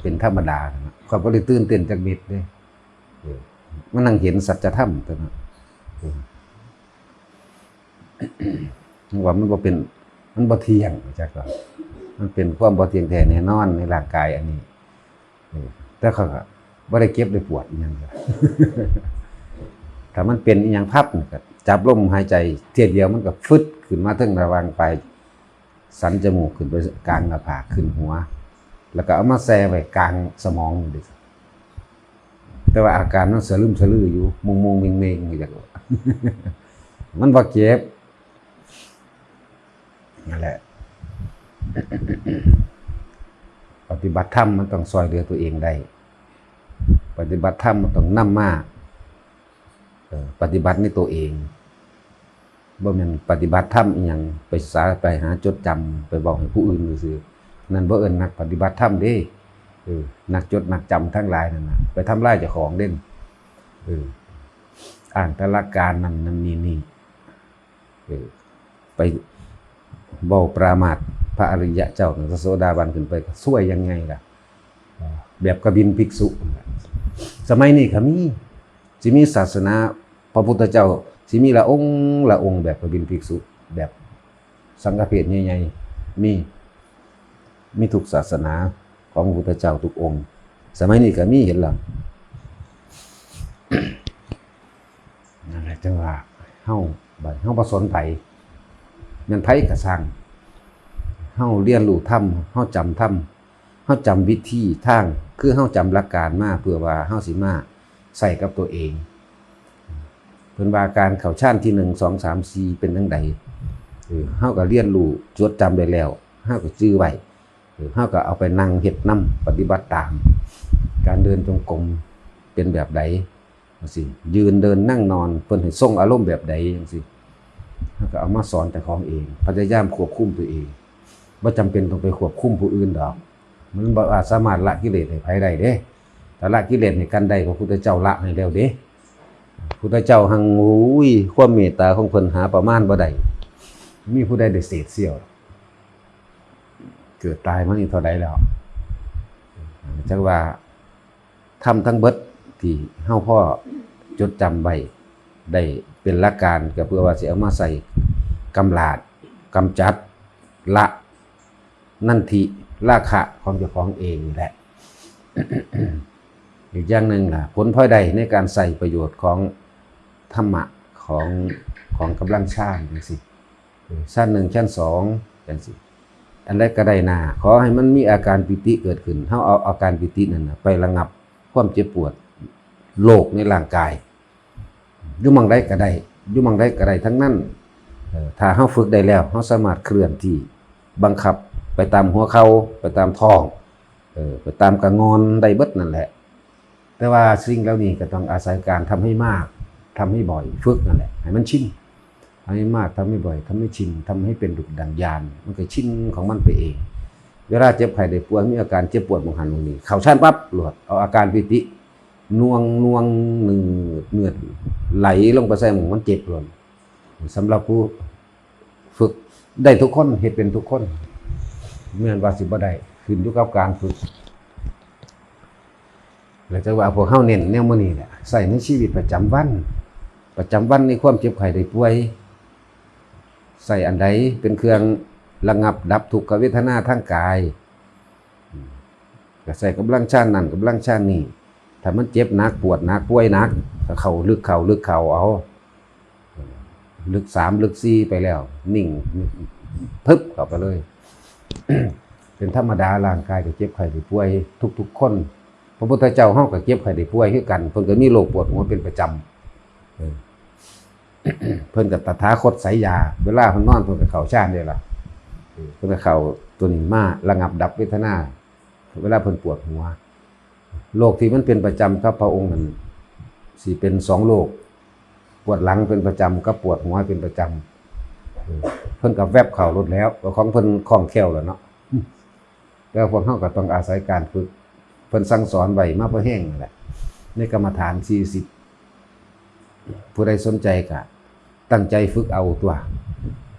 เป็นธรรมดาความบ่ได้ตื่นเต้นจักเม็ดเด้มันนั่งเห็นสัจธรรมตัวนั้นว่ามันบ่เป็นมันบ่เที่ยงจักว่ามันเป็นความบ่เที่ยงแท้แน่นอนในร่างกายอันนี้แต่เขาก็บ่ได้เก็บได้ปวดอีหยังถ้ามันเป็นอีหยังพับก็จับลมหายใจเทียเดียวมันก็ฟึดขึ้นมาถึงระหว่างปลายสันจมูกขึ้นไปกลางหน้าผากขึ้นหัวแล้วก็เอามาแซ่ไว้กลางสมองนี่แต่ว่าอาการมันสะลึมสะลืออยู่มุงๆเมงๆอยู่จังมันบ่เจ็บนั่นแหละปฏิบัติธรรมมันต้องช่วยเหลือตัวเองได้ปฏิบัติธรรมมันต้องนำมาปฏิบัติในตัวเองบ่แม่นปฏิบัติธรรมอีหยังไปศึกษาไปหาจดจำไปบอกให้ผู้อื่นซื่อๆนั่นบ่เอิ้นนักปฏิบัติธรรมเด้นักจดนักจำทั้งหลายนั่นน่ะไปทำลายเจ้าของเด่นอ่านแต่ละการนั่นนี่ไปเว้าปรามาสพระอริยะเจ้าพระโสดาบันขึ้นไปช่วยยังไงล่ะแบบกบินภิกษุสมัยนี้ก็มีสิมีศาสนาพระพุทธเจ้าสิมีละองค์แบบกบินภิกษุแบบสังฆเพศใหญ่ๆมีทุกศาสนาของพระพุทธเจ้าทุกองค์สมัยนี้ก็มีเห็นแล้วนั่นแหละจังว่าเฮาบ่สนไผแม่นไผก็สร้างเฮาเรียนรู้ธรรมเฮาจำธรรมเฮาจำวิธีทางคือเฮาจำหลักการมาเพื่อว่าเฮาสิมาใส่กับตัวเองเพิ่นว่าการเข้าฌานที่1 2 3 4เป็นจังไดเฮาก็เรียนรู้จดจำได้แล้วเฮาก็จื้อไว้เฮาก็เอาไปนั่งเฮ็ดนำปฏิบัติตามการเดินจงกรมเป็นแบบใดจังซี่ยืนเดินนั่งนอนเพิ่นให้ทรงอารมณ์แบบใดจังซี่เฮาก็เอามาสอนแต่ของเองพยายามควบคุมตัวเองบ่จำเป็นต้องไปควบคุมผู้อื่นดอกมันบ่อาจสามารถละกิเลสให้ไผได้เด้ถ้าละกิเลสให้กันได้พระพุทธเจ้าละให้แล้วเด้พุทธเจ้าหังความเมตตาของเพิ่นหาประมาณบ่ได้มีผู้ใดได้เศษเสี้ยวเกิดตายมานี่เท่าใดแล้วจังว่าทำทั้งเบิดที่เฮาพ่อจดจำไว้ได้เป็นหลักการก็เพื่อว่าสิเอามาใส่กำราดกำจัดละนันทิราคะของเจ้าของเองแหละ อีกอย่างหนึ่งล่ะผลพลอยได้ในการใส่ประโยชน์ของธรรมะของกำลังฌานจังซี่ชั้น1ชั้น2จังซี่อันแรกก็ได้นาขอให้มันมีอาการปิติเกิดขึ้นเฮาเอาอาการปิตินั่นน่ะไประงับความเจ็บปวดโรคในร่างกายอยู่หม้องใดก็ได้อยู่หม้องใดก็ได้ทั้งนั้นถ้าเฮาฝึกได้แล้วเฮาสามารถเคลื่อนที่บังคับไปตามหัวเข่าไปตามท้องไปตามกระงอนได้เบิดนั่นแหละแต่ว่าสิ่งเหล่านี้ก็ต้องอาศัยการทำให้มากทำให้บ่อยฝึกนั่นแหละให้มันชินทำให้มากทำให้บ่อยทำให้ชินทำให้เป็นดุจดั่งญาณมันก็ชินของมันไปเองเวลาเจ็บไข้ได้ป่วยมีอาการเจ็บปวดบางหันบางนี้เข้าฌานปั๊บหลวดเอาอาการปิติน่วงเนื้อไหลลงไปใส่หมู่มันเจ็บหลวดสำหรับผู้ฝึกได้ทุกคนเฮ็ดเป็นทุกคนเมื่อว่าสิบ่ได้ขึ้นอยู่กับการฝึกแล้วจะว่าพวกเฮาเน้นแนวมื้อนี้แหละใส่ในชีวิตประจำวันในความเจ็บไข้ได้ป่วยใส่อันใดเป็นเครื่องระงับดับทุกขเวทนาทางกายก็ใส่กำลังฌานนั่นกำลังฌานนี่ถ้ามันเจ็บหนักปวดหนักป่วยหนักก็เข้าลึกเข้าเอาลึก3ลึก4ไปแล้วนิ่งพึบเข้าไปเลย เป็นธรรมดาร่างกายก็เจ็บไข้ได้ป่วยทุกๆคนพระพุทธเจ้าเฮาก็เจ็บไข้ได้ป่วยคือกันเพิ่นก็มีโรคปวดหัวเป็นประจำเพิ่นก็ตถาคตไสยาเวลาเพิ่นนอนเพิ่นก็เข้าฌานได้ล่ะเพิ่นก็เข้าตัวนี้มาระงับดับเวทนาเวลาเพิ่นปวดหัวโรคที่มันเป็นประจำครับพระองค์นั้นสิเป็น2โรคปวดหลังเป็นประจำกับปวดหัวเป็นประจำเพิ่นก็แวบเข้ารถแล้วก็ของเพิ่นคล่องแคล่วแล้วเนาะแต่พวกเฮาก็ต้องอาศัยการฝึกเพิ่นสั่งสอนไว้มาบ่แห้งนั่นแหละในกรรมฐาน40ผู้ใดสนใจก็ตั้งใจฝึกเอาตัว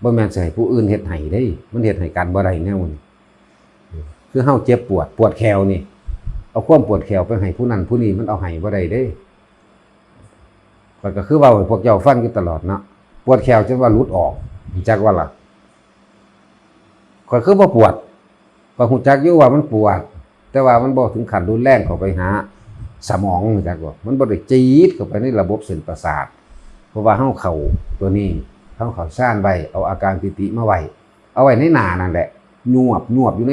บ่แม่นสิให้ผู้อื่นเฮ็ดให้เด้มันเฮ็ดให้กันบ่ได้แนวนี้คือเฮาเจ็บปวดแขวนี่ เอาความปวดแขวไปให้ผู้นั้นผู้นี้มันเอาให้บ่ได้เด้ก็คือเว้าให้พวกเจ้าฟังอยู่ตลอดเนาะปวดแขวจนว่าหลุดออกรู้จักว่าล่ะก็คือบ่ปวดก็รู้จักอยู่ว่ามันปวดแต่ว่ามันบ่ถึงขั้นรุนแรงเข้าไปหาสมองรู้จักบ่มันบ่ได้จี๊ดเข้าไปในระบบเส้นประสาทเพราะว่าเฮาเข้าตัวนี้เฮาเข้าซ่านไว้เอาอาการปิติมาไว้เอาไว้ในหน้านั่นแหละยวบอยู่ใน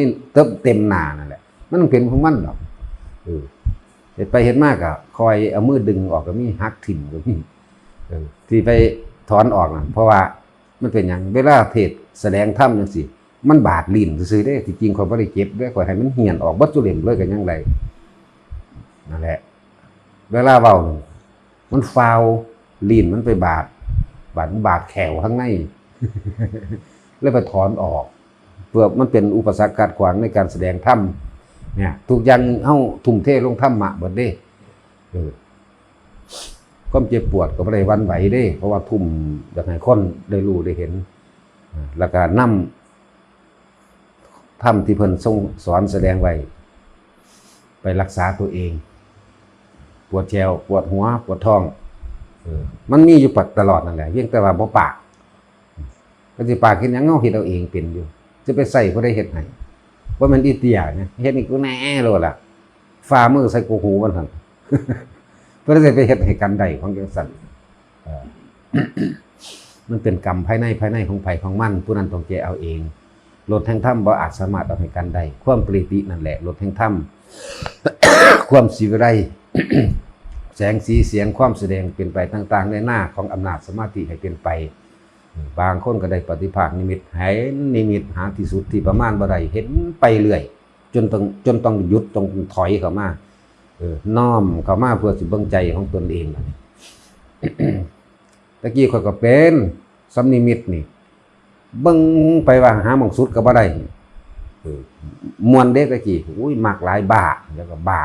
เต็มหน้านั่นแหละมันต้องเป็นของมันดอกเฮ็ดไปเฮ็ดมากก็คอยเอามือดึงออกก็มีหักถิ่มก็มีที่ไปถอนออกนั่นเพราะว่ามันเป็นหยังเวลาเทศแสดงธรรมจังซี่มันบาดลิ้นซื่อๆเด้ที่จริงเขาบ่ได้เจ็บเด้ข้อยให้มันเหี่ยนออกเบิดจุเล่มเลยก็ยังไดนั่นแหละเวลาเว้ามันฟาวลิ้นมันไปบาดแขวข้างในแล้วไปถอนออกเพื่อมันเป็นอุปสรรคขัดขวางในการแสดงธรรมเนี่ยทุกอย่างเฮาทุ่มเทลงธรรมะเบิดเด้ความเจ็บปวดก็บ่ได้หวั่นไหวเด้เพราะว่าทุ่มอยากให้คนได้รู้ได้เห็นแล้วก็นำธรรมที่เพิ่นทรงสอนแสดงไว้ไปรักษาตัวเองปวดแขวปวดหัวปวดท้องมันมีอยู่ตลอดนั่นแหละเพียงแต่ว่าบ่ปากก็สิปากเฮ็ดหยังเฮาเฮ็ดเอาเองเป็นอยู่จะไปใส่บ่ได้เฮ็ดให้ว่ามันอีเตียเนี่ยเฮ็ดนี่กูแน่โลดล่ะฝ่ามือใส่กูหูมันหั่นเพื่อจะไปเฮ็ดให้กันได้ของจังซั่นมันเป็นกรรมภายในของไผของมันผู้นั้นต้องแก้เอาเองลดแห่งธรรมบ่อาจสามารถเอาให้กันได้ความปริตินั่นแหละลดแห่งธรรมความสิวิไลแสงสีเสียงความแสดงเป็นไปต่างๆในหน้าของอำนาจสมาธิให้เป็นไปบางคนก็ได้ปฏิภาคนิมิตเห็นนิมิตหาที่สุดที่ประมาณบ่ได้เห็นไปเรื่อยจนต้องหยุดต้องถอยเข้ามาน้อมเข้ามาเพื่อสิเบิ่งใจของตนเองบัดนี้ ตะกี้ข้อยก็เป็นสำนิมิตนี่เบิ่งไปว่าหาหม่องสุดก็บ่ได้ม่วนเด็กตะกี้อุ้ยมักหลายบ้าแล้วก็บ้า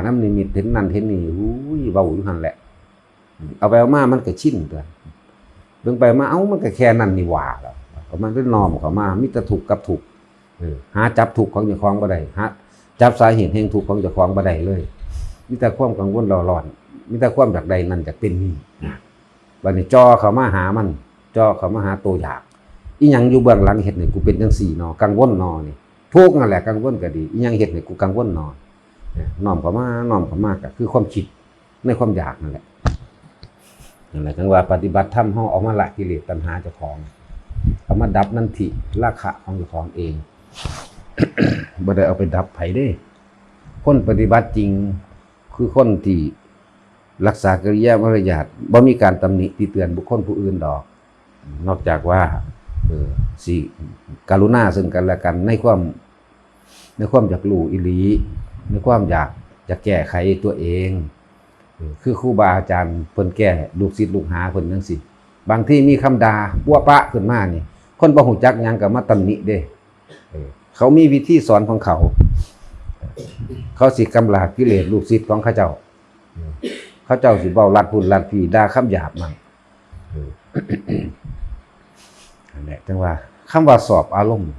นำนิมิตเห็นนั่นเห็นนี่อุ้ยเว้าอยู่หั่นแหละเอาไปเอามามันก็ชินตัวเบิ่งไปมาเอ้ามันก็แค่นั้นนี่หว่าแล้วก็มันก็น้อมเข้ามามีแต่ทุกข์กับทุกข์หาจับทุกข์ของเจ้าของบ่ได้หาจับสาเหตุแห่งทุกข์ของเจ้าของบ่ได้เลยมีแต่ความกังวลร้อนมีแต่ความอยากได้นั่นอยากเป็นนี่บัดนี้จ่อเข้ามาหามันจ่อเข้ามาหาตัวอยากอีหยังอยู่เบื้องหลังเฮ็ดให้กูเป็นจังซี่เนาะกังวลเนาะนี่ทุกข์นั่นแหละกังวลก็ดีอีหยังเฮ็ดให้กูกังวลเนาะน้อมเข้ามาก็คือความคิดในความอยากนั่นแหละจังว่าปฏิบัติธรรมเฮาเอามาละกิเลสตัณหาเจ้าของเอามาดับนันทิราคะของเจ้าของเอง บ่ได้เอาไปดับไผเด้คนปฏิบัติจริงคือคนที่รักษากริยามารยาทบ่มีการตำหนิติเตือนบุคคลผู้อื่นดอกนอกจากว่าสิกรุณาซึ่งกันและกันในความอยากรู้อีหลีในความอยากจะแก้ไขตัวเองคือครูบาอาจารย์เพิ่นแก้ลูกศิษย์ลูกหาเพิ่นจังซี่บางที่มีคำด่าปั้วปะขึ้นมานี่คนบ่ฮู้จักหยังก็มาตำหนิเด้เขามีวิธีสอนของเขาสิกำราบกิเลสลูกศิษย์ของเขาเจ้าสิเว้าลัดพุ่นลัดพี่ด่าคำหยาบมั่งนั่นแหละจังว่าคำว่าสอบอารมณ์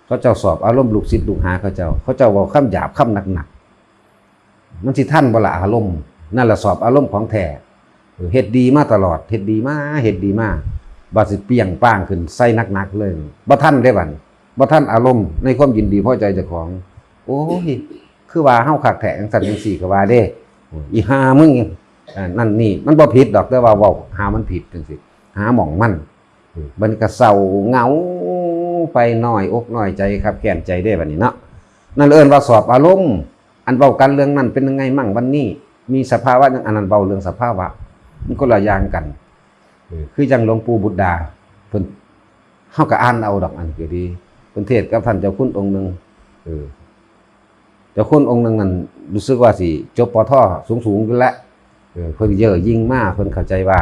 เขาเจ้าสอบอารมณ์ลูกศิษย์ลูกหาเขาเจ้าเว้าคำหยาบคำหนักๆมันสิทันบ่ล่ะอารมณ์นั่นล่ะสอบอารมณ์ของแท้เฮ็ดดีมาตลอดเฮ็ดดีมาบาดสิเปี้ยงป้างขึ้นใส่หนักๆเลยบ่ทันได้บัดบ่ทันอารมณ์ในความยินดีพอใจเจ้าของโอ้ยคือว่าเฮาคักแท้จังซั่นจังซี่ก็ว่าเด้อีห่ามึงนั่นนี่มันบ่ผิดดอกแต่ว่าเว้าหามันผิดจังซี่หาหม่องมันมันก็เศร้าเหงาไปน้อยอกน้อยใจครับแค้นใจได้บัดนี้เนาะนั่นเอิ้นว่าสอบอารมณ์อันเว้ากันเรื่องนั้นเป็นยังไงมั่งวันนี้มีสภาวะอย่างอันนั้นเว้าเรื่องสภาวะมันคนละอย่างกันคือจังหลวงปู่บุตรดาเพิ่นเฮาก็อ่านเอาดอกอันก็ดีเพิ่นเทศน์กับท่านเจ้าคุณองค์นึงเจ้าคุณองค์นึงนั่นรู้สึกว่าสิจบปทสูงๆอยู่แล้วเพิ่นเยอะยิ่งมากเพิ่นเข้าใจว่า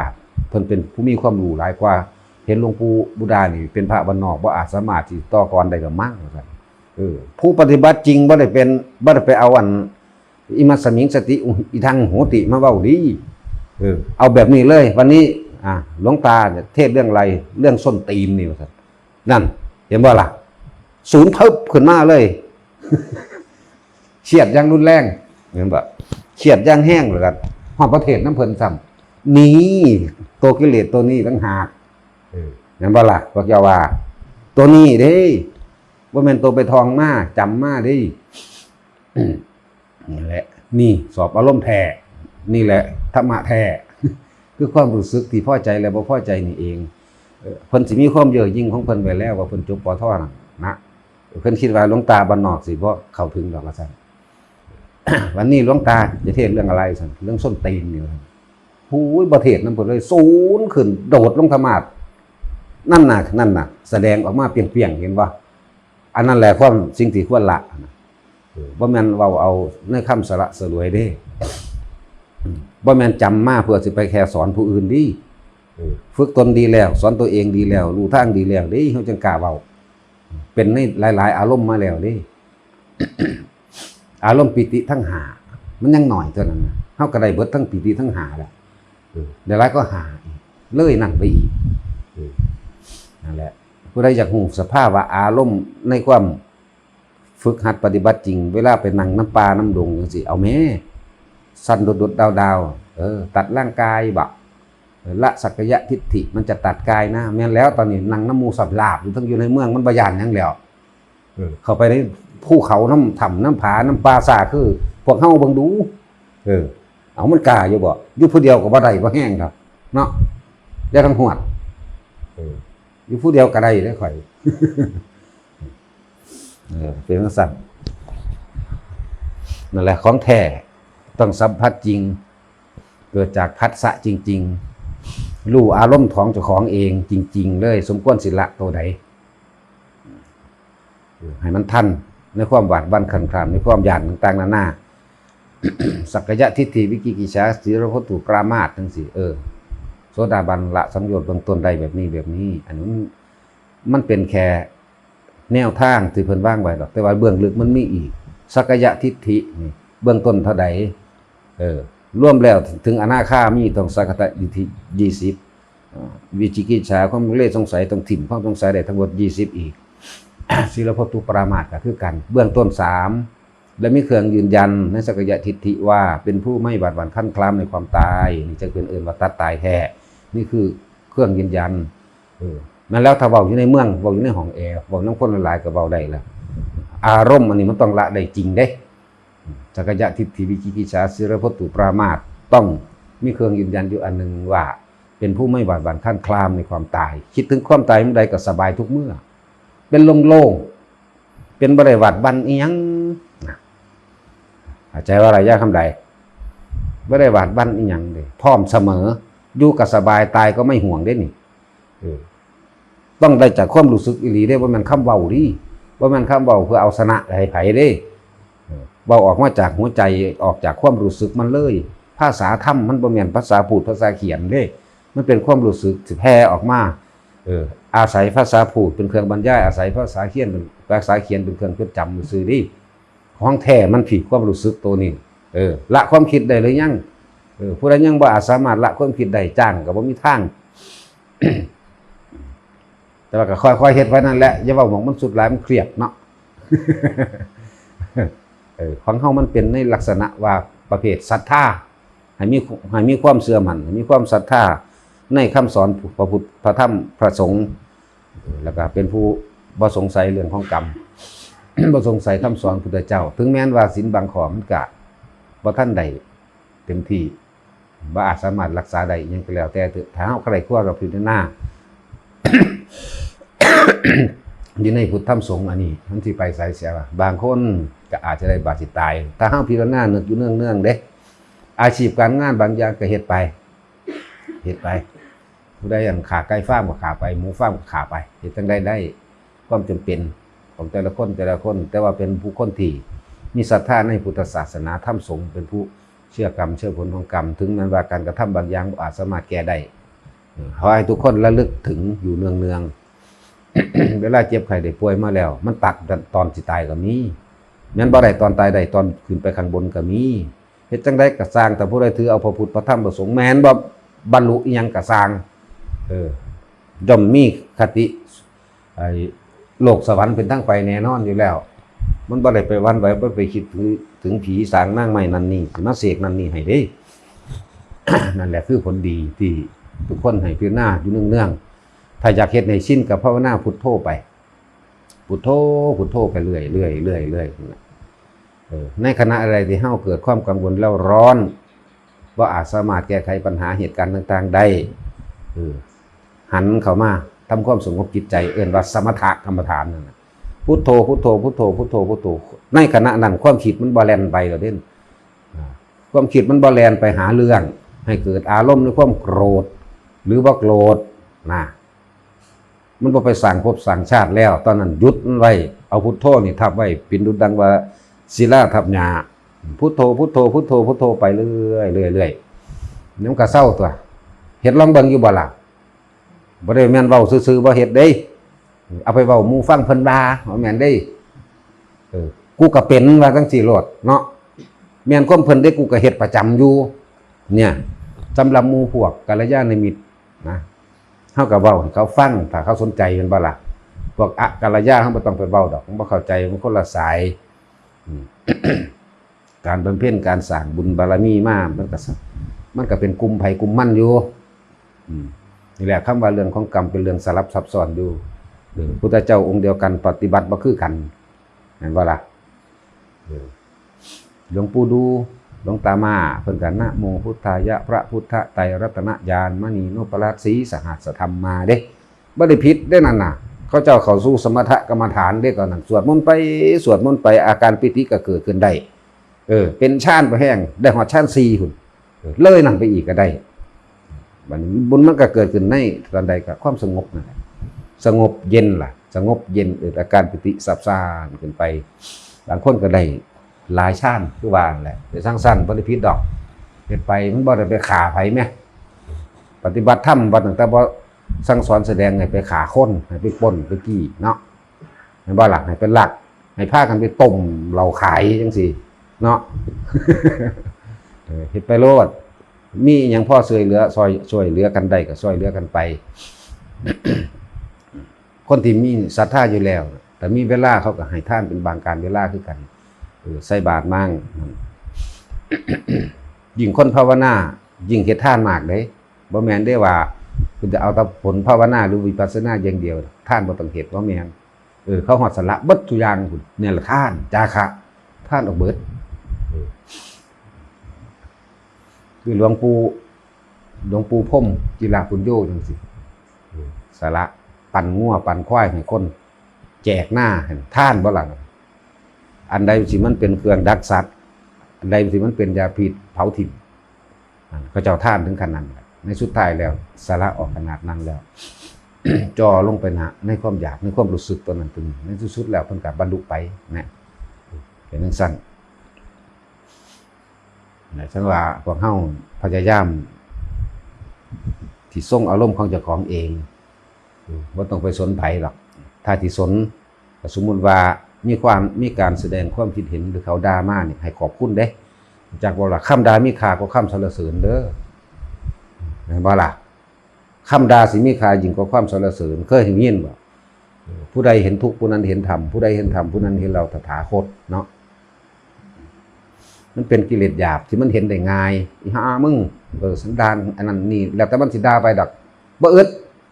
เพิ่นเป็นผู้มีความรู้หลายกว่าเห็นหลวงปู่บุตรดานี่เป็นพระบ้านนอกบ่อาจสามารถสิต่อกรได้ก็มั่งว่าซั่นผู้ปฏิบัติจริงบ่ได้ไปเอาอันอิมัสสมิงสติอีทังโหติมาเว้าดีเอาแบบนี้เลยวันนี้หลวงตาเนี่ยเทศเรื่องอะไรเรื่องส้นตีนนี่ว่าซั่นนั่นเห็นบ่ล่ะศูนย์เทิบขึ้นมาเลย เครียดอย่างรุนแรงเห็นบ่เครียดอย่างแห้งเลยกันฮอดประเทศน้ำเพิ่นซ้ำนี่ตัวกิเลสตัวนี้ต่างหากเห็นบ่ล่ะพวกเจ้าว่าตัวนี้เด้บ่แม่นตัวไปทองมาจำมาเด้นี่แหละนี่สอบอารมณ์แท้นี่แหละธรรมะแท้คือความรู้สึกที่พอใจและบ่พอใจนี่เองเพิ่นสิมีความเย่อหยิ่งของเพิ่นไว้แล้วว่าเพิ่นจบปทนะเพิ่นคิดว่าหลวงตาบ้านนอกสิบ่เข้าถึงดอกว่าซั่น วันนี้หลวงตาจะเทศน์เรื่องอะไรซั่นเรื่องส้นตีนนี่หูยบ่เทศน์นำเพิ่นเลยสูนขึ้นโดดลงธรรมาสนั่นน่ะแสดงออกมาเปรี้ยงๆเห็นบ่อันนั้นแหละความสิ่งที่ควรละบ่แม่นเว้าเอาในคำสละสลวยเด้บ่แม่นจำมาเพื่อสิไปแค่สอนผู้อื่นดิฝึกตนดีแล้วสอนตัวเองดีแล้วรู้ทางดีแล้วเด้เฮาจังกล้าเว้าเป็นในหลายๆอารมณ์มาแล้วเด้ อารมณ์ปิติทั้ง5มันยังหน่อยเท่านั้นนะเฮาก็ได้เบิดทั้งปิติทั้ง5แล้วเดี๋ยวหลายก็หาอีกเลยนั่นไปอีกนั่นแหละผู้ใดอยากรู้สภาวะอารมณ์ในความฝึกหัดปฏิบัติจริงเวลาไปนั่งน้ำปลาน้ำดงจังซี่เอาแม่สั่นดุดๆดาวๆตัดร่างกายบักละสักยะทิฏฐิมันจะตัดกายนะแม่นแล้วตอนนี้นั่งน้ำมูสับลาบอยู่ทั้งอยู่ในเมืองมันบ่ย่านหยังแล้วเข้าไปในภูเขาน้ำถ้ำน้ำผาน้ำปลาสาคือพวกเฮาเบิ่งดูเอามันกล้าอยู่บ่อยู่ผู้เดียวก็บ่ได้บ่แห้งครับเนาะอย่าทั้งหวดอยู่ผู้เดียวก็ได้เด้อข่อยเป็นจังซั่นนั่นแหละของแท้ต้องสัมผัสจริงเกิดจากผัสสะจริงๆรู้อารมณ์ของเจ้าของเองจริงๆเลยสมควรสิละตัวใดให้มันทันในความหวาดหวั่นขันครามในความหยาดต่างๆนานา สักยะทิฏฐิวิกิกิจฉาสีรพัตถุปรามาสทั้งสี่โสดาบันละสังโยชน์เบื้องต้นใดแบบนี้อันนั้นมันเป็นแค่แนวทางที่เพิ่นวางไว้ดอกแต่ว่าเบื้องลึกมันมีอีกสักยะทิฏฐินี่เบื้องต้นเท่าใดรวมแล้วถึงอนาคามีต้องสักตะ20วิจิกิจฉาความลังเลสงสัยต้องถิ่มความสงสัยได้ทั้งหมด20อีก ศีลพัตตุปรามาสก็คือกันเบื้องต้น3และมีเครื่องยืนยันในสักยะทิฏฐิว่าเป็นผู้ไม่หวาดหวั่นคั่นคลามในความตายนี่จะเป็นว่าตัดตายแท้นี่คือเครื่องยืนยันนั่นแล้วถ้าเว้าอยู่ในเมืองเว้าอยู่ในห้องแอร์เว้านำคนหลายๆก็เว้าได้แล้วอารมณ์อันนี้มันต้องละได้จริงเด้สักยะทิฏฐิวิจิกิจฉาศีลพัตตุปรามาสต้องมีเครื่องยืนยันอยู่อันนึงว่าเป็นผู้ไม่หวาดหวั่นคั่นคลามในความตายคิดถึงความตายเมื่อใดก็สบายทุกเมื่อเป็นโล่งๆเป็นบ่ได้หวาดบั่นอีหยังเข้าใจว่าระยะคำใดบ่ได้หวาดบั่นอีหยังเด้พร้อมเสมออยู่ก็สบายตายก็ไม่ห่วงเด้นี่ต้องได้จากความรู้สึกอีหลีเด้ว่ามันคำเว้าดิว่ามันคำเว้าเพื่อเอาชนะให้ไผเด้เว้าออกมาจากหัวใจออกจากความรู้สึกมันเลยภาษาธรรมมันบ่แม่นภาษาพูดภาษาเขียนเด้มันเป็นความรู้สึกที่แผ่ออกมาอาศัยภาษาพูดเป็นเครื่องบรรยายอาศัยภาษาเขียนเป็นเครื่องจดจำซื่อดิของแท้มันผิดความรู้สึกตัวนี้ละความคิดได้หรือยังผู้ใดยังบ่อาจสามารถละความคิดได้จ้างก็บ่มีทาง แต่ว่าก็ค่อยๆเฮ็ดไว้นั่นแหละอย่าเว้าหมองมันสุดหลายมันเครียดเนาะ ของเฮามันเป็นในลักษณะว่าประเภทศรัทธาให้มีความเชื่อมั่นให้มีความศรัทธาในคำสอนพระพุทธพระธรรมพระสงฆ์แล้วก็เป็นผู้บ่สงสัยเรื่องของกรรม บ่สงสัยคำสอนพุทธเจ้าถึงแม้นว่าศีลบางข้อมันก็บ่ทันได้เต็มที่บ่อาจสามารถรักษาได้อิหยังก็แล้วแต่ถ้าเฮาใครควรกับพิจารณา อยู่ในพุทธธรรมสงฆ์อันนี้มันสิไปไสเสียว่าบางคนก็อาจจะได้บาดสิตายถ้าเฮาพิจารณานึกอยู่เนื่องๆเด้อาชีพการงานบางอย่างก็เฮ็ดไปผู้ใดอย่างขาไก่ฟาร์มก็ขาไปหมูฟาร์มก็ขาไปเฮ็ดจังได้ความจำเป็นของแต่ละคนแต่ว่าเป็นผู้คนที่มีศรัทธาในพุทธศาสนาธรรมสงฆ์เป็นผู้เชื่อกรรมเชื่อผลของกรรมถึงแม้ว่าการกระทำบางอย่างอาจสามารถแก้ได้ขอให้ทุกคนระลึกถึงอยู่เนืองๆ เวลาเจ็บไข้ได้ป่วยมาแล้วมันตัดตอนสิตายก็มีงั้นบ่ได้ตอนตายได้ตอนขึ้นไปข้างบนก็มีเฮ็ดจังได๋ก็สร้างแต่ผู้ใดถือเอาพระพุทธพระธรรมพระสงฆ์แม้นบ่บรรลุอีหยังก็สร้างย่อมมีคติโลกสวรรค์เป็นทางไปแน่นอนอยู่แล้ว มันบ่ได้ไปวันไหวบ่ไปคิดถึงผีสางนางไม้นั่นนี่สิมาเสกนั่นนี่ให้เด้ นั่นแหละคือผลดีที่ทุกคนให้พิจารณาอยู่เนื่องๆถ้าอยากเฮ็ดให้ชินกับภาวนาพุทโธไปพุทโธพุทโธไปเรื่อยในขณะอะไรที่เฮาเกิดความกังวลแล้วร้อนว่าอาจสามารถแก้ไขปัญหาเหตุการณ์ต่างๆได้หันเข้ามาทำความสงบจิตใจเอิ้นว่าสมถะกรรมฐานนั่นน่ะพุทโธพุทโธพุทโธพุทโธพุทโธในขณะนั้นความคิดมันบ่แล่นไปดอกเด้ความคิดมันบ่แล่นไปหาเรื่องให้เกิดอารมณ์ในความโกรธหรือว่าโกรธนะมันบ่ไปสั่งภพสั่งชาติแล้วตอนนั้นหยุดมันไว้เอาพุทโธนี่ทับไว้ปินดุจดังว่าศิลาทับหญ้าพุทโธพุทโธพุทโธพุทโธไปเรื่อยเดี๋ยวมันก็เศร้าตัวเฮ็ดลองเบิ่งอยู่บ่ล่ะบ่ได้แม่นเว้าซื่อๆบ่เฮ็ดเด้เอาไปเว้าหมู่ฟังเพิ่นด่าบ่แม่นเด้กูก็เป็นว่าจังซี่โลดเนาะแม่นความเพิ่นเด้กูก็เฮ็ดประจำอยู่เนี่ยสำหรับหมู่พวกกัลยาณมิตรนะเฮาก็เว้าให้เขาฟังถ้าเขาสนใจกันบ่ล่ะพวกกัลยาณเฮาบ่ต้องไปเว้าดอกมันบ่เข้าใจมันคนละสายการบำเพ็ญการสร้างบุญบารมีมามันก็เป็นกลุ่มไผกลุ่มมันอยู่นี่แหละคำว่าเรื่องของกรรมเป็นเรื่องสลับซับซ้อนอยู่พุทธเจ้าองค์เดียวกันปฏิบัติบ่คือกันเห็นบ่ล่ะหลวงปู่ดูหลวงตามาเพิ่นกันนะโมพุทธายะพระพุทธไตรรัตนญาณมณีโนปราศีสหัสธรรมมาเด้บ่ได้ผิดได้นั่นน่ะเขาเจ้าเข้าสู่สมถกรรมฐานเด้ก็นั่นสวดมนต์ไปอาการปิติก็เกิดขึ้นได้เป็นฌานบ่แห้งได้ฮอดฌาน4พุ่นเลยนั่นไปอีกก็ได้บัดนี้บุญมันก็เกิดขึ้นในตอนใดก็ความสงบนั่นแหละสงบเย็นล่ะสงบเย็นอาการปิติซับซ่านขึ้นไปบางคนก็ได้หลายฌานคือว่านั่นแหละแต่สร้างสรรค์บ่ได้ผิดดอกเฮ็ดไปมันบ่ได้ไปฆ่าไผแม่ปฏิบัติธรรมบ่ตั้งแต่บ่สั่งสอนแสดงให้ไปฆ่าคนให้ไปปล้นไปกี้เนาะให้บ่หลักให้เป็นหลักให้พากันไปต้มเหล้าขายจังซี่เนาะเฮ็ดไปโลดมีหยังพอช่วยเหลือช่วยเหลือกันได้ก็ช่วยเหลือกันไป คนที่มีศรัทธาอยู่แล้วแต่มีเวลาเขาก็ให้ทานเป็นบางการเวลาคือกันใส่บาตรมั่ง ยิ่งคนภาวนายิ่งเฮ็ดทานมากเด้บ่แม่นได้ว่าคุณจะเอาแต่ผลภาวนาหรือวิปัสสนาอย่างเดียวทานบ่ต้องเฮ็ดบ่แม่นเขาฮอดสละเบิดทุกอย่างพุ่นเนี่ยละทานจาคะทานออกเบิดคือหลวงปู่พรหมจิราปุญโญจังซี่สละปั่นงัวปั่นควายให้คนแจกหน้าให้ทานบ่ล่ะอันใดสิมันเป็นเครื่องดักสัตว์อันใดสิมันเป็นยาพิษเผาถิ่นเขาเจ้าท่านถึงขนาดนั้นในสุดท้ายแล้วสาระออกขนาดนั้นแล้ว จ่อลงไปนะในความอยากในความรู้สึกตัวนั้นตัวนี้ในที่สุดแล้วเพิ่นก็บรรลุไปนะเป็นจังซั่นฉันว่าพวกเฮาพยายามที่ทรงอารมณ์ของเจ้าของเองบ่ต้องไปสนไผหรอกถ้าที่สนสมมุติว่ามีการแสดงความคิดเห็นหรือเขาด่ามาเนี่ยให้ขอบคุณเด้จากว่าล่ะคำด่ามีค่ากว่าคำสรรเสริญเด้อเห็นบ่ล่ะคำด่าสิมีค่ายิ่งกว่าความสรรเสริญเคยเห็นยินบ่ผู้ใดเห็นทุกข์ผู้นั้นเห็นธรรมผู้ใดเห็นธรรมผู้นั้นเห็นเราตถาคตเนาะมันเป็นกิเลสหยาบที่มันเห็นได้ง่ายอีห่ามึงสันดานอันนั้นนี่แล้วแต่มันสิด่าไปดอกบ่อึด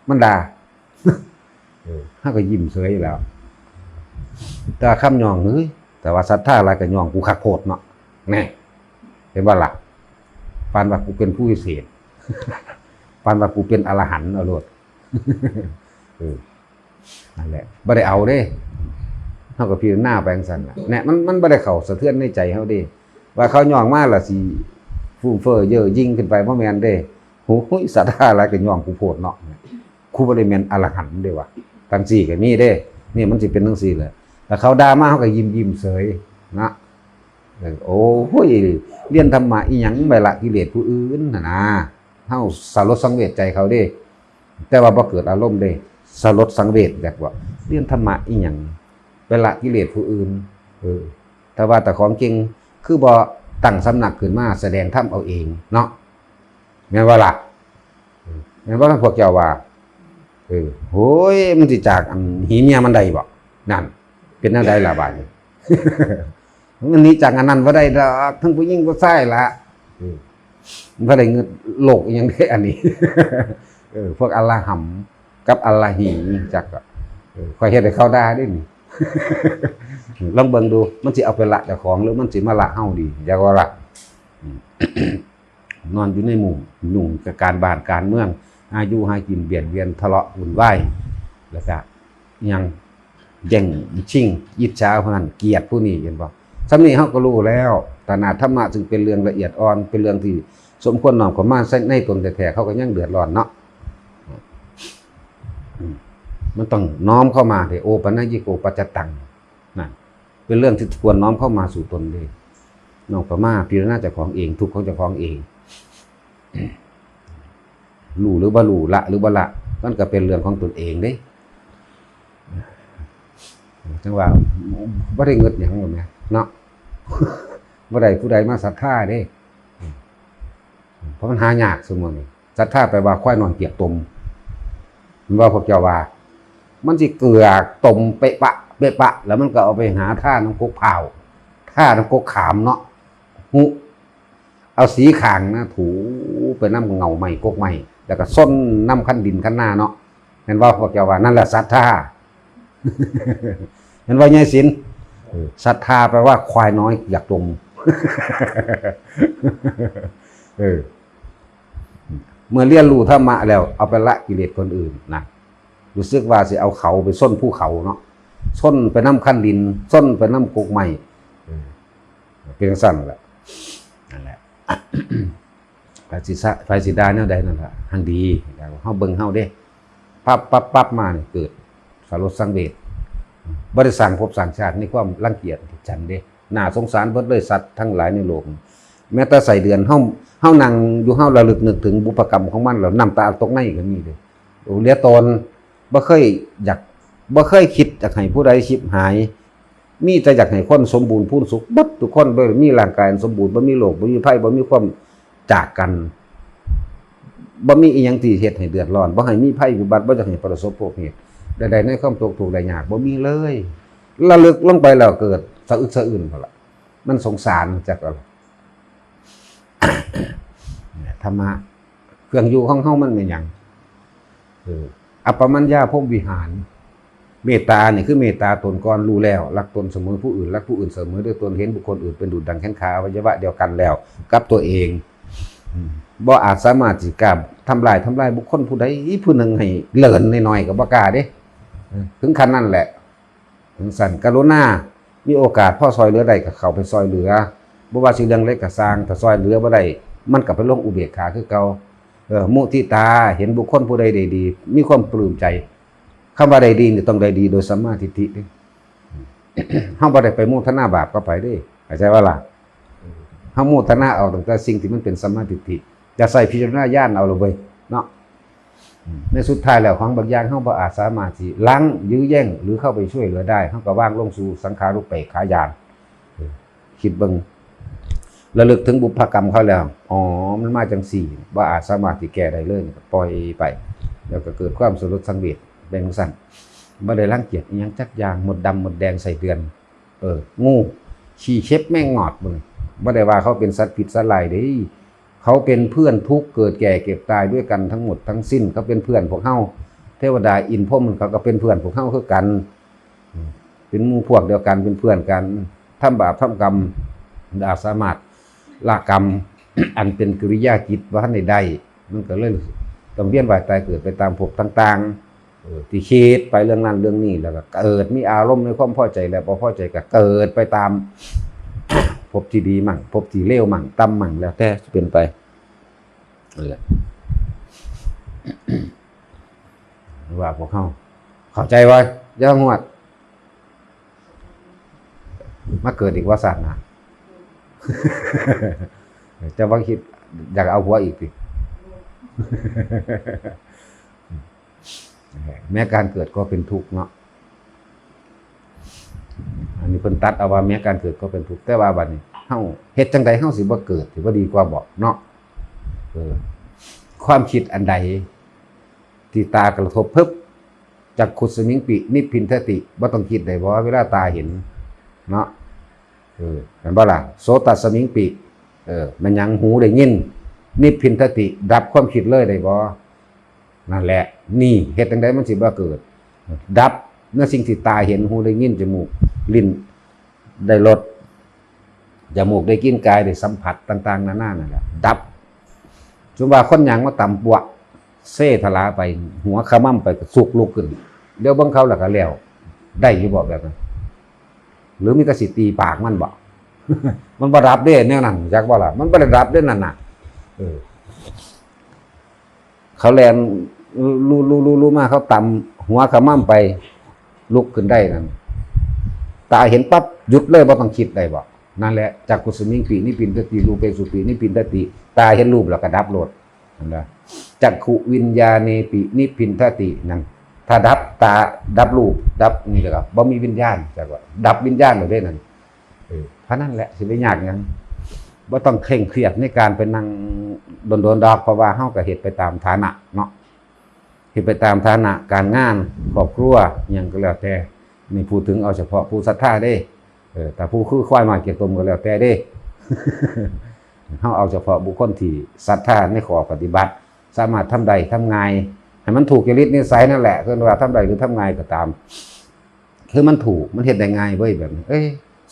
มันด่าเฮาก็ยิ้มเฉยแล้วแต่คำย่องเฮ้ยแต่ว่าศรัทธาอะไรก็ย่องกูคักโคตรเนาะแน่เห็นว่าล่ะปานว่ากูเป็นผู้พิเศษ ปานว่ากูเป็นอรหันต์เอาโลด นั่นแหละบ่ได้เอาเด้เฮาก็พิจารณาไปจังซั่นล่ะแน่มันบ่ได้เข้าสะเทือนในใจเฮาเด้ว่าเขาย่องมาล่ะสิฟุ้งเฟ้อเย่อยิ่งขึ้นไปบ่แม่นเด้โหยศรัทธาอะไรก็ย่องกูโพดเนาะกูบ่ได้แม่นอรหันต์เด้ว่ะจังซี่ก็มีเด้นี่มันสิเป็นจังซี่แหละแต่เขาด่ามาเขาก็ยิ้มเฉยนะโอ้โหเรียนธรรมะอีหยังไปละกิเลสผู้อื่นน่ะนะเฮาสลดสังเวชใจเขาเด้แต่ว่าบ่เกิดอารมณ์เด้สลดสังเวชแบบว่าเรียนธรรมะอีหยังไปละกิเลสผู้อื่นแต่ว่าแต่ของจริงคือบ่ตั้งสำนักขึ้นมาแสดงธรรมเอาเองเนาะแม่นว่าล่ะแม่นว่าพวกเจ้าว่าโหยมันสิจากหิเมียมันได้บ่นั่นเป็นแนวใดล่ะบาดนี้ มันหนี้จากอันนั้นบ่ได้ดอกทั้งผู้หญิงผู้ชายล่ะมันบ่ได้เงินโลกอีหยังเด้อันนี้ พวกอัลลาหัมกับอัลลาหีจักก็ค่อยเฮ็ดให้เขาด่าเด้นี่ ลองเบิ่งดูมันสิเอาไปละเจ้าของหรือมันสิมาละเฮาดีอย่าว่าละ นอนอยู่ในหมู่ยุ่งกับการบ้านการเมืองอายุหากินเบียดเบียนทะเลาะวุ่นวายแล้วก็ยังแย่งชิงอิจฉาผู้นั้นเกลียดผู้นี้เห็นบ่ซำนี้เฮาก็รู้แล้วตนาธรรมะจึงเป็นเรื่องละเอียดอ่อนเป็นเรื่องที่สมควรน้อมเข้ามาในตนแท้ๆเขาก็ยังเดือดร้อนเนาะมันต้องน้อมเข้ามาเด้โอปัญญิโกปัจจตังนั่นเป็นเรื่องที่ควรน้อมเข้ามาสู่ตนเลยน้อมเข้ามาพิจารณาเจ้าของเองทุกข์ของเจ้าของเองรู้หรือบ่รู้ละหรือบ่ละมันก็เป็นเรื่องของตนเองเด้จังว่าบ่ได้เงิดหยังหรอกแม่เนาะ บ่ได้ผู้ใดมาศรัทธาเด้เพราะมันหายากซุมื้อนี้ศรัทธาแปลว่าควายนอนเปียกตมมันว่าพวกเจ้าว่ามันสิเกลือกตมเปะปะเปะปะแล้วมันก็เอาไปหาท่าน้ำกกเผาท่าน้ำกกขามเนาะหุเอาสีขางนะถูไปน้ำเงาใหม่กกใหม่แล้วก็ส้นน้ำขั้นดินขั้นหน้าเนาะเห็นว่าพวกเจ้าว่านั่นแหละศรัทธา เห็นว่าไงศิลป์ศรัทธาแปลว่าควายน้อยอยากตม เมื่อเรียนรู้ธรรมะแล้วเอาไปละกิเลสคนอื่นนะรู้สึกว่าสิเอาเขาไปส้นภูเขาเนาะส้นไปน้ำขั้นดินส้นไปน้ำกกใหม่เป็นสั้นแหละนั่นแหละ ไฟสีดาเนี่ยใดนั่นแหละทางดีเฮาเบิ่งเฮาเด้ปั๊บมาเนี่ยเกิดสารสังเวชบ่ได้สร้างภพสร้างชาติในความรังเกียจฉันเด้น่าสงสารเบิดเลยสัตว์ทั้งหลายในโลกแม้แต่ใส่เดือนเฮานั่งอยู่เฮาระลึกนึกถึงบุพกรรมของมันแล้วน้ำตาตกในก็มีเด้เหลือตนบ่เคยคิดอยากให้ผู้ใดชิบหายมีแต่อยากให้คนสมบูรณ์พูนสุขบัดทุกคนโดยมีร่างกายสมบูรณ์บ่มีโรคบ่มีภัยบ่มีความจากกันบ่มีอีหยังที่เฮ็ดให้เดือดร้อนบ่ให้มีภัยวิบัติบ่อยากให้ประสบพบเหตุใดๆในความตกทุกข์ได้ยากบ่มีเลยระลึกลงไปแล้วเกิดสะอึกสะอื้นพุ่นล่ะมันสงสารจักอะไร ธรรมะเครื่องอยู่ของเฮามันเป็นหยังอัปปมัญญาพรหมวิหารเมตตานี่คือเมตตาตนก่อนรู้แล้วรักตนเสมอผู้อื่นรักผู้อื่นเสมอด้วยตนเห็นบุคคลอื่นเป็นดุจดังแขนขาอวัยวะเดียวกันแล้วกับตัวเองบ่อาจสามารถสิกล้าทำลายบุคคลผู้ใดผู้หนึ่งให้เลินน้อยๆก็บ่กล้าเด้ถึงขั้นนั้นแหละถึงสั่นกรุณามีโอกาสพอซอยเหลือได้ก็เข้าไปซอยเหลือบ่ว่าสิเรื่องเล็กก็สร้างถ้าซอยเหลือบ่ได้มันก็ไปลงอุเบกขาคือเก่ามุทิตาเห็นบุคคลผู้ใดได้ดีมีความปลื้มใจคำว่าได้ดีนี่ต้องได้ดีโดยสัมมาทิฏฐิเด้ เฮาบ่ได้ไปโมทนาบาปก็ไปเด้เข้าใจว่าล่ะเฮาโมทนาเอาตั้งแต่สิ่งที่มันเป็นสัมมาทิฏฐิจะใส่พิจารณาญาณเอาเลยเว้ยเนาะในสุดท้ายแล้วของบางอย่างเฮาบ่อาจสามารถสิล้างยื้อแย่งหรือเข้าไปช่วยเหลือได้เฮาก็วางลงสู่สังขารุปเปกขายานคิดเบิ่งระลึกถึงบุพกรรมเขาแล้วอ๋อมันมาจังสี่บ่อาจสามารถที่แก้ได้เลยปล่อยไปแล้วก็เกิดความสลดสังเวชเป็นสั่นบ่ได้รังเกียจอีหยังจักอย่างหมดดำหมดแดงใส่เดือนงูขี้เข็บแม่งงอดมึงบ่ได้ว่าเขาเป็นสัตว์ผิดสัตว์ร้ายเด้เขาเป็นเพื่อนทุกข์เกิดแก่เก็บตายด้วยกันทั้งหมดทั้งสิ้นเขาเป็นเพื่อนพวกเฮาเทวดาอินพรหมเขาก็เป็นเพื่อนพวกเฮาคือกันเป็นหมู่พวกเดียวกันเป็นเพื่อนกันทำบาปทำกรรมอาจสามารถละกรรม อันเป็นกิริยาจิตว่าทันได้มันก็เลยต้องเวียนว่ายตายเกิดไปตามภพต่างๆที่คิดไปเรื่องนั้นเรื่องนี้แล้วก็เกิดมีอารมณ์ในความพอใจแล้วพอพอใจก็เกิดไปตาม ภพที่ดีมั่งภพที่เลวมั่งต่ำมั่งแล้วแต่จะเป็นไปนั่นแหละ ว่าพวกเข้าใจไว้ย่างวดมาเกิดอีกว่าศาสนา จะว่าคิดอยากเอาหัวอีกสิ แม้การเกิดก็เป็นทุกข์เนาะอันนี้เพิ่นตัดเอาว่าแม้การเกิดก็เป็นทุกข์แต่ว่าบัดนี้เฮาเฮ็ดจังใดเฮาสิบ่เกิดสิบ่ดีกว่าบ่เนาะความคิดอันใดที่ตากระทบปึ๊บจักขุสมิงปินิพพินทติบ่ต้องคิดได้บ่เวลาตาเห็นเนาะ เห็นบ่ล่ะโสตัสมิงปิมันยังหูได้ยินนิพพินทติดับความคิดเลยได้บ่นั่นแหละนี่เฮ็ดจังได๋มันสิบ่เกิดดับเมื่อสิ่งที่ตาเห็นหูได้ยินจมูกลิ้นได้รสจมูกได้กลิ่นกายได้สัมผัสต่างๆนานานั่นแหละดับสมมุติว่าคนหยังมาต่ำปัวเซ่ทลาไปหัวขมั่มไปสุกลุกขึ้นเดี๋ยวเบิ่งเขาแล้วก็แล้วได้อยู่บ่แบบนั้นหรือมีแต่สิตีปากมันบ่ มันบ่รับเด้แนวนั้นจักบ่ล่ะมันบ่ได้รับเด้นั่นน่ะเขาแลนรู้มาเขาต่ำหัวขมั่มไปลุกขึ้นได้นั่นตาเห็นปั๊บหยุดเลยบ่ต้องคิดได้บ่นั่นแหละจักกุสมิงปินิพินทติรูเปสุปินิพินทติตาเห็นรูปแล้วก็ดับโลดนั่นแหละจักขุวิญญาเนปินิพินทตินั่นถ้าดับตาดับรูปดับนี่แหละครับบ่มีวิญญาณจักว่าดับวิญญาณเลยเด้นั่นเพราะนั่นแหละสิไปยากหยังบ่ต้องเคร่งเครียดในการไปนั่งโดนดอกเพราะว่าเฮาก็เฮ็ดไปตามฐานะเนาะเฮ็ดไปตามฐานะการงานครอบครัวหยังก็แล้วแต่นี่พูดถึงเอาเฉพาะผู้ศรัทธาเด้แต่ผู้คือควายมาเก็บตมก็แล้วแต่เด้ เฮาเอาเฉพาะบุคคลที่ศรัทธาในข้อปฏิบัติสามารถทำใดทำง่ายให้มันถูกจริตนิสัยนั่นแหละคือว่าทำใดหรือทำง่ายก็ตามคือมันถูกมันเฮ็ดได้ง่ายเว้ยแบบนี้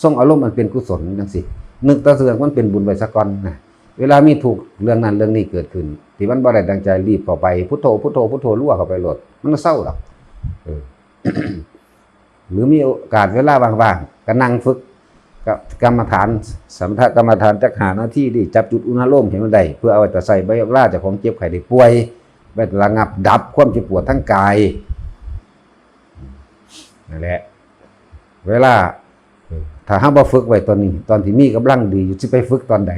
ส่งอารมณ์มันเป็นกุศลจังซี่นึกตะเสือกมันเป็นบุญไว้ซะก่อนนะเวลามีถูกเรื่องนั้นเรื่องนี้เกิดขึ้นที่มันบ่ได้ดังใจรีบเข้าไปพุทโธพุทโธพุทโธรั่วเข้าไปโลดมันเศร้าดอก หรือมีโอกาสเวลาว่างๆก็นั่งฝึกกรรมฐานสมถกรรมฐานจักหาหน้าที่ดิจับจุดอุณหภูมิให้มันได้เพื่อเอาไว้แต่ใส่ใบราเจ้าของเจ็บไข้ได้ป่วยไว้ระงับดับความเจ็บปวดทั้งกายนั่นแหละเวลาถ้าเฮาบ่ฝึกไว้ตอนนี้ตอนที่มีกำลังดีอยู่สิไปฝึกตอนใด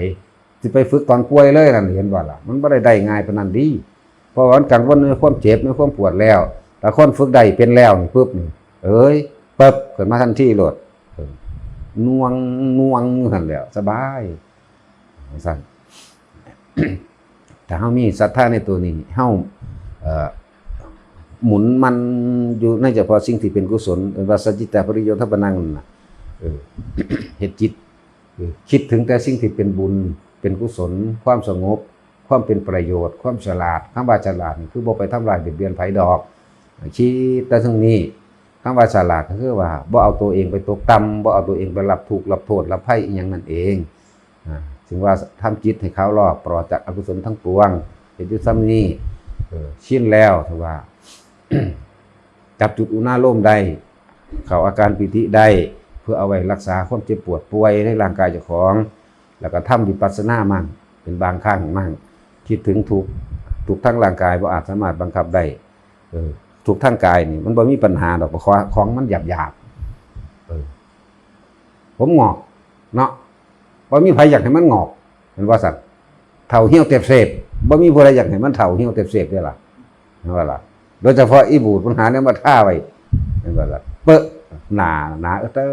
สิไปฝึกตอนป่วยเลยนั่นเห็นบ่ล่ะมันบ่ได้ง่ายปานนั้นดีเพราะว่ามันกังวลในความเจ็บในความปวดแล้วถ้าคนฝึกได้เป็นแล้วนี่ปึ๊บนี่ปึ๊บขึ้นมาทันทีโลดน่วงหั่นแหล้วสบายสั่น ถ้าเฮามีศรัทธาในตัวนี้เฮาหมุนมันอยู่ในเฉพาะสิ่งที่เป็นกุศลว่าสัจจิตาปริโยทปนังน่ะเฮ็ดจิตคิดถึงแต่สิ่งที่เป็นบุญเป็นกุศลความสงบความเป็นประโยชน์ความฉลาดคำว่าฉลาดนี่คือบ่ไปทำลายเบียดเบียนไผดอกคิดแต่ทั้งนี้คำว่าฉลาดก็คือว่าบ่เอาตัวเองไปตกต่ำบ่เอาตัวเองไปรับทุกข์รับโทษรับภัยอีหยังนั่นเองถึงว่าทำจิตให้เขารอบปลอดจากอกุศลทั้งปวงเห็นอยู่ซ้ำนี้ชินแล้วถือว่า จับจุดอุณาโลมได้เข้าอาการปิติได้เพื่อเอาไว้รักษาความเจ็บปวดป่วยในร่างกายเจ้าของแล้วก็ทำวิปัสสนามั่งเป็นบางครั้งมั่งคิดถึงทุกทั้งร่างกายบ่อาจสามารถบังคับได้ทุกทั้งกายนี่มันบ่มีปัญหาดอกของมันหยาบผมงอกเนาะบ่มีไผอยากให้มันงอกเห็นว่าสัตว์เฒ่าเหี่ยวเต็บเสพบ่มีผู้ใดอยากให้มันเฒ่าเหี่ยวเต็บเสพได้ล่ะเห็นว่าล่ะโดยเฉพาะอีบูดปัญหาเนี่ยมาท่าไว้เห็นว่าล่ะเปอะหนาเต้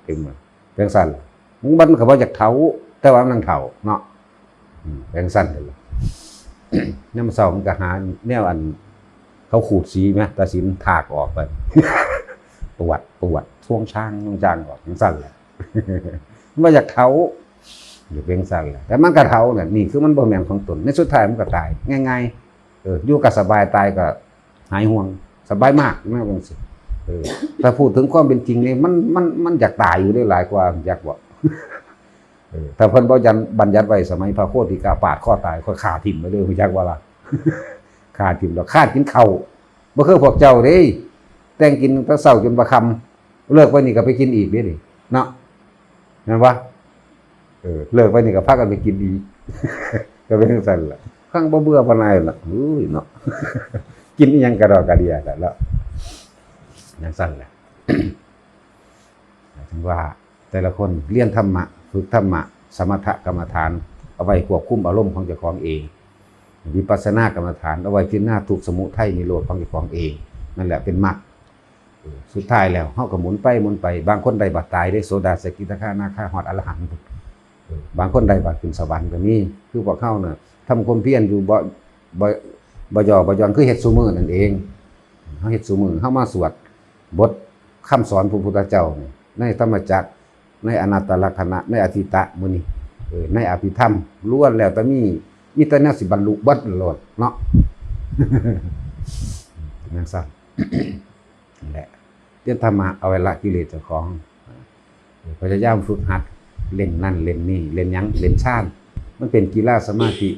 เต็มเป็นสั่นมันก็บ่อยากเฒ่าแต่ว่ามันเฒ่าเนาะเป็นสั่นเลยเนี่ยมันเศร้ามันก็หาแนวอันเขาขูดสีไหมตาสินถากออกไป ปวดช่วงช่างออกเป็นสั่นแหละมันอยากเฒ่าอยู่เป็นสั่นแหละแต่มันก็เฒ่าเนี่ยนี่คือมันบ่แม่นของตนในสุดท้ายมันก็ตายง่ายๆอยู่กับสบายตายก็หายห่วงสบายมากนะบางสิถ้าพูดถึงความเป็นจริงนี่มันอยากตายอยู่ได้หลายกว่าอยากบอกถ้าเพิ่นบ่ยันบัญญัติไว้สมัยพระโคติกาปาดข้อตายข้อขาทิ่มไปเลยรู้จักว่าล่ะขาทิ่มแล้วขาดกินข้าวบ่คือพวกเจ้าเด้แต่งกินแต่เช้าจนบ่ค่ำเลิกไปนี่ก็ไปกินอีกเด้นี่เนาะแม่นบ่เลิกไปนี่ก็พากันไปกินอีกก็เป็นจังซั่นล่ะข้างบ่เบื่อปานใดล่ะเนาะกินอีหยังกระดอกกระเดียกันแล้วอย่างสั้นแหละ ถึงว่าแต่ละคนเรียนธรรมะฝึกธรรมะสมถกรรมฐานเอาไว้ควบคุมอารมณ์ของเจ้าของเองวิปัสสนากรรมฐานเอาไว้พิจารณาทุกข์สมุทัยนิโรธของเจ้าของเองนั่นแหละเป็นมรรคสุดท้ายแล้วเฮาก็หมุนไปบางคนได้บัดตายได้โสดาสกิทาคานาคาฮอดอรหันต์บางคนได้บัดขึ้นสวรรค์ก็มีคือพวกเฮาน่ะทำความเพียรอยู่บ่ย่อบ่หย่อนคือเฮ็ดซุมื้อนั่นเองเฮาเฮ็ดซุมื้อเฮามาสวดบทคำสอนพระพุทธเจ้าในธรรมจักร ในอนัตตลักษณะในอธิตะมื้อนี้ในอภิธรรมล้วนแล้วแต่มีแต่แนวสิบรรลุเบิดโลดเนาะ นั่นซะ นั่นแหละเรียนธรรมะเอาไว้ละกิเลสเจ้าของพยายามฝึกหัดเล่นนั่นเล่นนี่เล่นหยังเล่นชาติมันเป็นกีฬาสมาธิ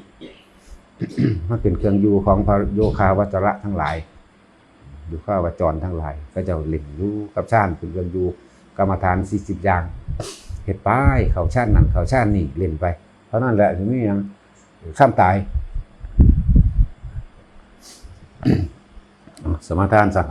มันเป็นเครื่องอยู่ของพระโยคาวัจระทั้งหลายอยู่ข้าวจรทั้งหลายก็จะเล่นอยู่กับชาติเป็นเครื่องอยู่กรรมฐาน40อย่างเฮ็ดไปเข้าชาตินั่นเข้าชาตินี่เล่นไปเท่านั้นแหละถึงมีหยังข้ามตาย สมาทานซะ